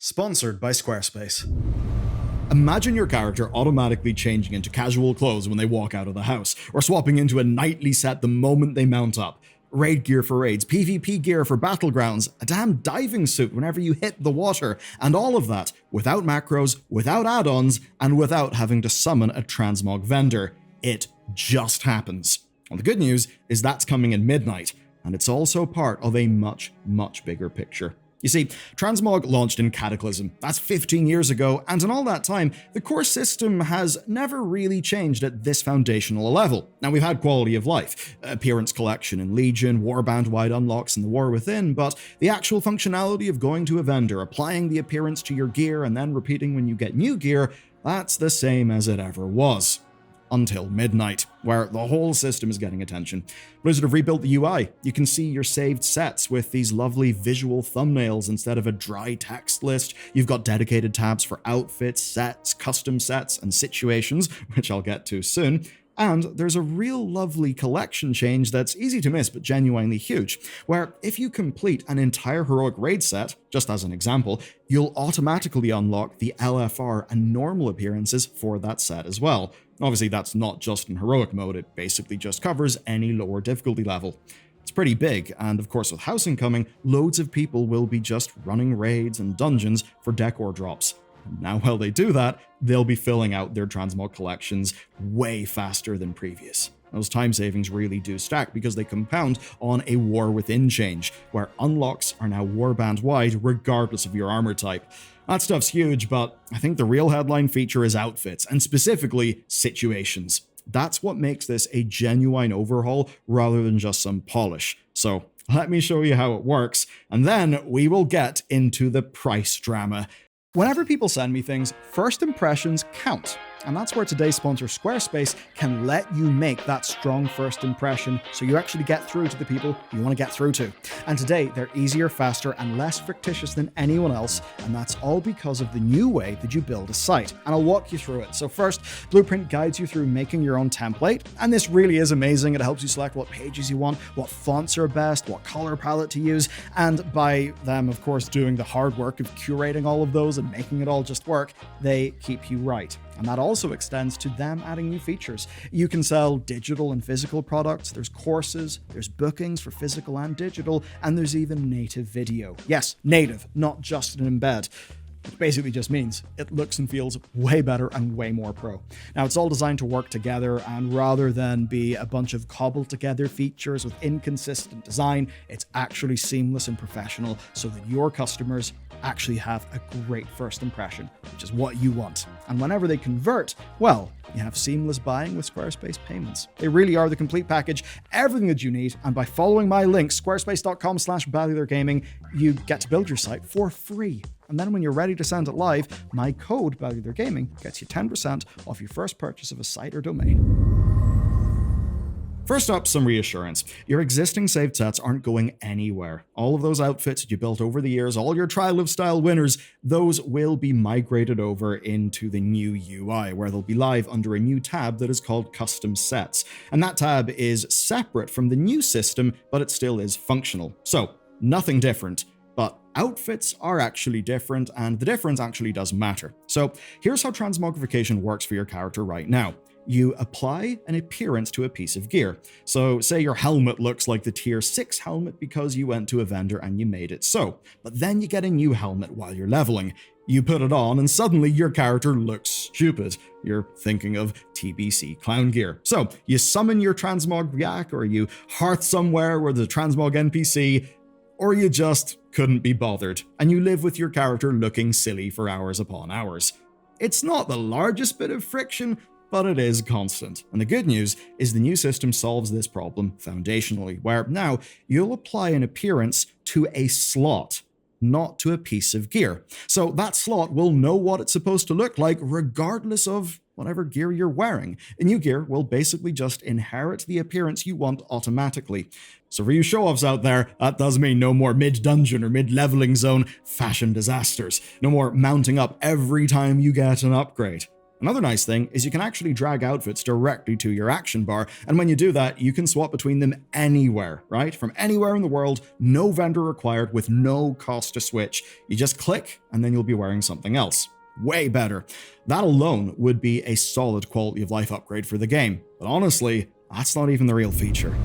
Sponsored by Squarespace. Imagine your character automatically changing into casual clothes when they walk out of the house, or swapping into a knightly set the moment they mount up. Raid gear for raids, PvP gear for battlegrounds, a damn diving suit whenever you hit the water, and all of that without macros, without add-ons, and without having to summon a Transmog vendor. It just happens. Well, the good news is that's coming in Midnight, and it's also part of a much, much bigger picture. You see, Transmog launched in Cataclysm. That's 15 years ago, and in all that time, the core system has never really changed at this foundational level. Now, we've had quality of life, appearance collection in Legion, warband-wide unlocks in the War Within, but the actual functionality of going to a vendor, applying the appearance to your gear, and then repeating when you get new gear, that's the same as it ever was. Until Midnight, where the whole system is getting attention. Blizzard have rebuilt the UI. You can see your saved sets with these lovely visual thumbnails instead of a dry text list. You've got dedicated tabs for outfits, sets, custom sets, and situations, which I'll get to soon. And there's a real lovely collection change that's easy to miss but genuinely huge, where if you complete an entire heroic raid set, just as an example, you'll automatically unlock the LFR and normal appearances for that set as well. Obviously, that's not just in heroic mode, it basically just covers any lower difficulty level. It's pretty big, and of course with housing coming, loads of people will be just running raids and dungeons for decor drops. And now while they do that, they'll be filling out their Transmog collections way faster than previous. Those time savings really do stack because they compound on a War Within change, where unlocks are now warband wide regardless of your armor type. That stuff's huge, but I think the real headline feature is outfits, and specifically situations. That's what makes this a genuine overhaul rather than just some polish. So let me show you how it works, and then we will get into the price drama. Whenever people send me things, first impressions count. And that's where today's sponsor Squarespace can let you make that strong first impression so you actually get through to the people you want to get through to. And today, they're easier, faster, and less fictitious than anyone else, and that's all because of the new way that you build a site. And I'll walk you through it. So first, Blueprint guides you through making your own template, and this really is amazing. It helps you select what pages you want, what fonts are best, what color palette to use, and by them, of course, doing the hard work of curating all of those and making it all just work, they keep you right. And that also extends to them adding new features. You can sell digital and physical products, there's courses, there's bookings for physical and digital, and there's even native video. Yes, native, not just an embed. Which basically just means it looks and feels way better and way more pro. Now, it's all designed to work together, and rather than be a bunch of cobbled together features with inconsistent design, it's actually seamless and professional so that your customers actually have a great first impression, which is what you want. And whenever they convert, well, you have seamless buying with Squarespace payments. They really are the complete package, everything that you need, and by following my link, squarespace.com/BallyTheirGaming, you get to build your site for free. And then when you're ready to send it live, my code, BallyTheirGaming, gets you 10% off your first purchase of a site or domain. First up, some reassurance. Your existing saved sets aren't going anywhere. All of those outfits that you built over the years, all your Trial of Style winners, those will be migrated over into the new UI, where they'll be live under a new tab that is called Custom Sets. And that tab is separate from the new system, but it still is functional. So, nothing different. But outfits are actually different, and the difference actually does matter. So here's how transmogrification works for your character right now. You apply an appearance to a piece of gear. So say your helmet looks like the tier 6 helmet because you went to a vendor and you made it so. But then you get a new helmet while you're leveling. You put it on and suddenly your character looks stupid. You're thinking of TBC clown gear. So you summon your transmog yak, or you hearth somewhere where there's a transmog NPC, or you just couldn't be bothered, and you live with your character looking silly for hours upon hours. It's not the largest bit of friction, but it is constant. And the good news is the new system solves this problem foundationally, where now you'll apply an appearance to a slot, not to a piece of gear. So that slot will know what it's supposed to look like regardless of whatever gear you're wearing. A new gear will basically just inherit the appearance you want automatically. So for you show-offs out there, that does mean no more mid-dungeon or mid-leveling zone fashion disasters. No more mounting up every time you get an upgrade. Another nice thing is you can actually drag outfits directly to your action bar, and when you do that, you can swap between them anywhere, right? From anywhere in the world, no vendor required, with no cost to switch. You just click, and then you'll be wearing something else. Way better. That alone would be a solid quality of life upgrade for the game, but honestly, that's not even the real feature.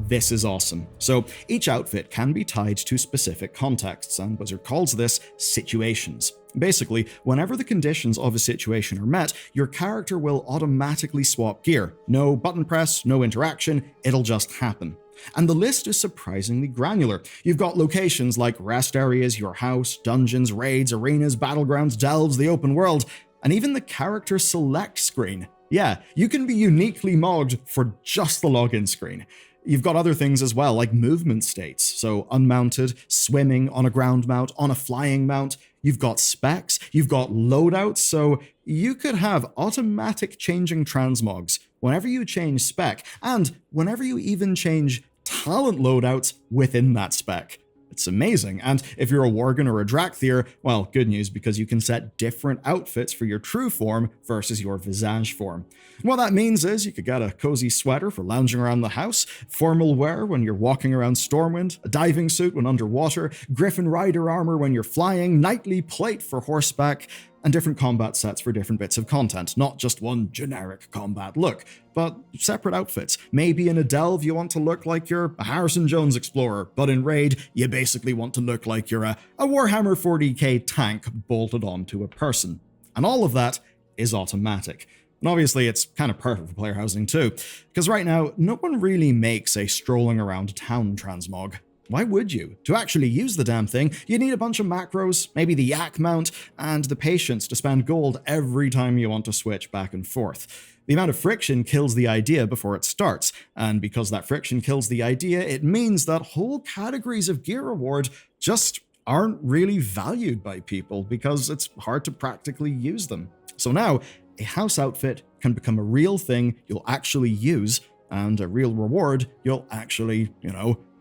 This is awesome. So each outfit can be tied to specific contexts, and Blizzard calls this situations. Basically, whenever the conditions of a situation are met, your character will automatically swap gear. No button press, no interaction, it'll just happen. And the list is surprisingly granular. You've got locations like rest areas, your house, dungeons, raids, arenas, battlegrounds, delves, the open world, and even the character select screen. Yeah, you can be uniquely mogged for just the login screen. You've got other things as well, like movement states, so unmounted, swimming, on a ground mount, on a flying mount. You've got specs, you've got loadouts, so you could have automatic changing transmogs whenever you change spec, and whenever you even change talent loadouts within that spec. It's amazing, and if you're a Worgen or a Drakthir, well, good news, because you can set different outfits for your true form versus your Visage form. What that means is you could get a cozy sweater for lounging around the house, formal wear when you're walking around Stormwind, a diving suit when underwater, Griffin Rider armor when you're flying, knightly plate for horseback, and different combat sets for different bits of content, not just one generic combat look, but separate outfits. Maybe in a delve you want to look like you're a Harrison Jones explorer, but in raid you basically want to look like you're a Warhammer 40k tank bolted onto a person. And all of that is automatic. And obviously it's kind of perfect for player housing too, because right now no one really makes a strolling around town transmog. Why would you? To actually use the damn thing, you need a bunch of macros, maybe the yak mount, and the patience to spend gold every time you want to switch back and forth. The amount of friction kills the idea before it starts, and because that friction kills the idea, it means that whole categories of gear reward just aren't really valued by people because it's hard to practically use them. So now, a house outfit can become a real thing you'll actually use, and a real reward you'll actually,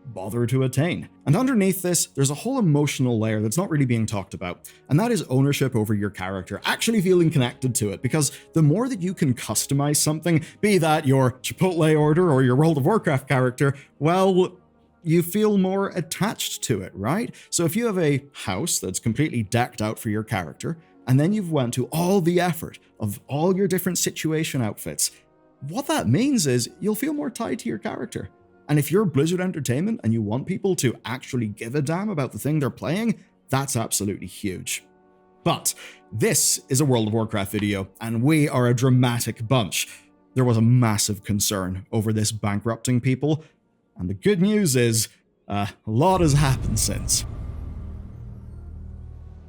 bother to attain. And underneath this, there's a whole emotional layer that's not really being talked about, and that is ownership over your character, actually feeling connected to it, because the more that you can customize something, be that your Chipotle order or your World of Warcraft character, well, you feel more attached to it, right? So if you have a house that's completely decked out for your character, and then you've went to all the effort of all your different situation outfits, what that means is you'll feel more tied to your character. And if you're Blizzard Entertainment and you want people to actually give a damn about the thing they're playing, that's absolutely huge. But this is a World of Warcraft video, and we are a dramatic bunch. There was a massive concern over this bankrupting people, and the good news is, a lot has happened since.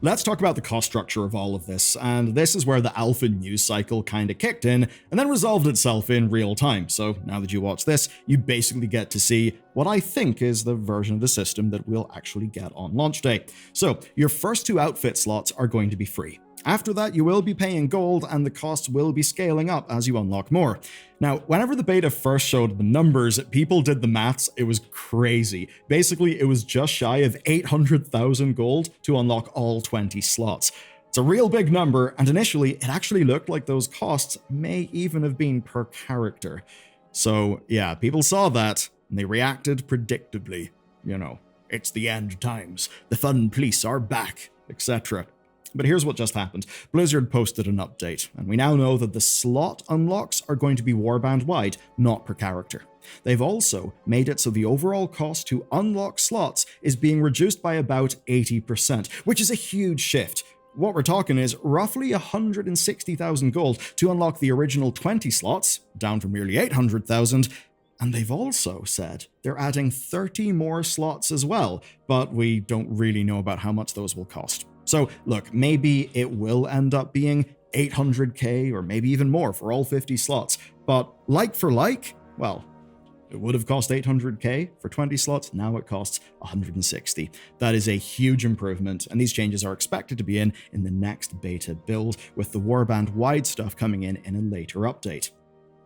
Let's talk about the cost structure of all of this, and this is where the alpha news cycle kinda kicked in and then resolved itself in real time. So now that you watch this, you basically get to see what I think is the version of the system that we'll actually get on launch day. So your first 2 outfit slots are going to be free. After that, you will be paying gold, and the costs will be scaling up as you unlock more. Now, whenever the beta first showed the numbers, people did the maths. It was crazy. Basically, it was just shy of 800,000 gold to unlock all 20 slots. It's a real big number, and initially, it actually looked like those costs may even have been per character. So, yeah, people saw that, and they reacted predictably. It's the end times, the fun police are back, etc. But here's what just happened. Blizzard posted an update, and we now know that the slot unlocks are going to be warband-wide, not per character. They've also made it so the overall cost to unlock slots is being reduced by about 80%, which is a huge shift. What we're talking is roughly 160,000 gold to unlock the original 20 slots, down from nearly 800,000, and they've also said they're adding 30 more slots as well, but we don't really know about how much those will cost. So look, maybe it will end up being 800k or maybe even more for all 50 slots, but like for like, well, it would have cost 800k for 20 slots, now it costs 160. That is a huge improvement, and these changes are expected to be in the next beta build, with the warband-wide stuff coming in a later update.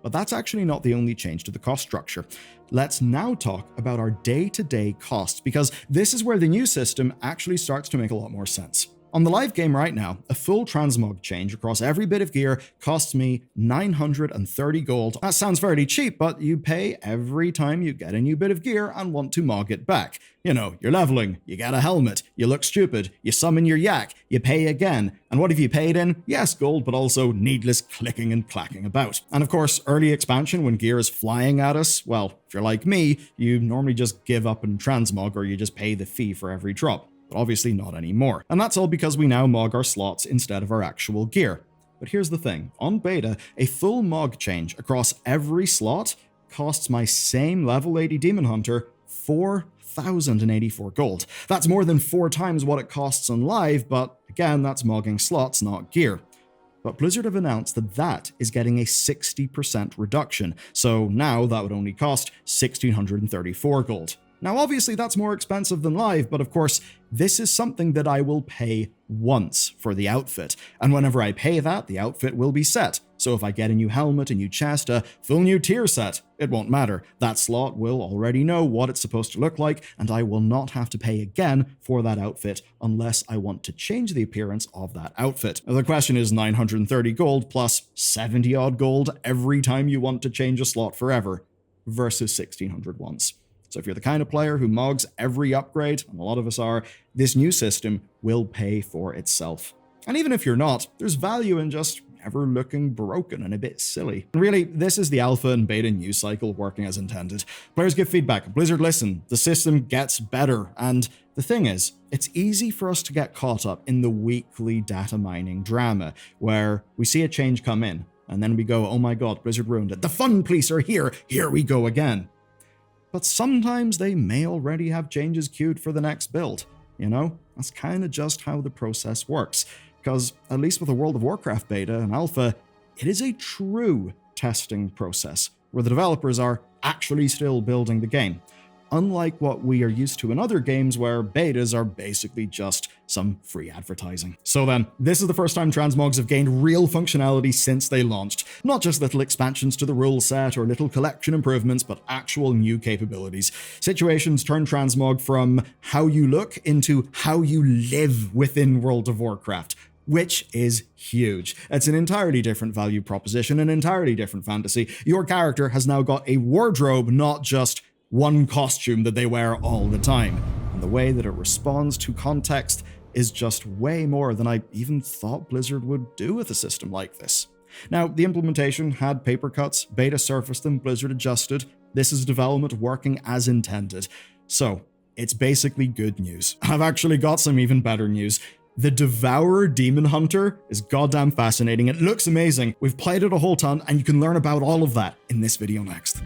But that's actually not the only change to the cost structure. Let's now talk about our day-to-day costs, because this is where the new system actually starts to make a lot more sense. On the live game right now, a full transmog change across every bit of gear costs me 930 gold. That sounds fairly cheap, but you pay every time you get a new bit of gear and want to mog it back. You know, you're leveling, you get a helmet, you look stupid, you summon your yak, you pay again. And what have you paid in? Yes, gold, but also needless clicking and clacking about. And of course, early expansion when gear is flying at us, well, if you're like me, you normally just give up and transmog or you just pay the fee for every drop. But obviously not anymore. And that's all because we now mog our slots instead of our actual gear. But here's the thing, on beta, a full mog change across every slot costs my same level 80 Demon Hunter 4,084 gold. That's more than 4 times what it costs on live, but again, that's mogging slots, not gear. But Blizzard have announced that that is getting a 60% reduction, so now that would only cost 1,634 gold. Now obviously that's more expensive than live, but of course this is something that I will pay once for the outfit, and whenever I pay that, the outfit will be set. So if I get a new helmet, a new chest, a full new tier set, it won't matter. That slot will already know what it's supposed to look like, and I will not have to pay again for that outfit unless I want to change the appearance of that outfit. Now the question is 930 gold plus 70 odd gold every time you want to change a slot forever, versus 1,600 once. So if you're the kind of player who mogs every upgrade, and a lot of us are, this new system will pay for itself. And even if you're not, there's value in just never looking broken and a bit silly. And really, this is the alpha and beta news cycle working as intended. Players give feedback, Blizzard listen, the system gets better, and the thing is, it's easy for us to get caught up in the weekly data mining drama, where we see a change come in, and then we go, oh my god, Blizzard ruined it, the fun police are here we go again. But sometimes they may already have changes queued for the next build. You know, that's kind of just how the process works. Because, at least with the World of Warcraft beta and alpha, it is a true testing process, where the developers are actually still building the game. Unlike what we are used to in other games where betas are basically just some free advertising. So then, this is the first time transmogs have gained real functionality since they launched. Not just little expansions to the rule set or little collection improvements, but actual new capabilities. Situations turn transmog from how you look into how you live within World of Warcraft, which is huge. It's an entirely different value proposition, an entirely different fantasy. Your character has now got a wardrobe, not just one costume that they wear all the time. And the way that it responds to context is just way more than I even thought Blizzard would do with a system like this. Now, the implementation had paper cuts, beta surfaced them, Blizzard adjusted. This is development working as intended. So, it's basically good news. I've actually got some even better news. The Devourer Demon Hunter is goddamn fascinating. It looks amazing. We've played it a whole ton, and you can learn about all of that in this video next.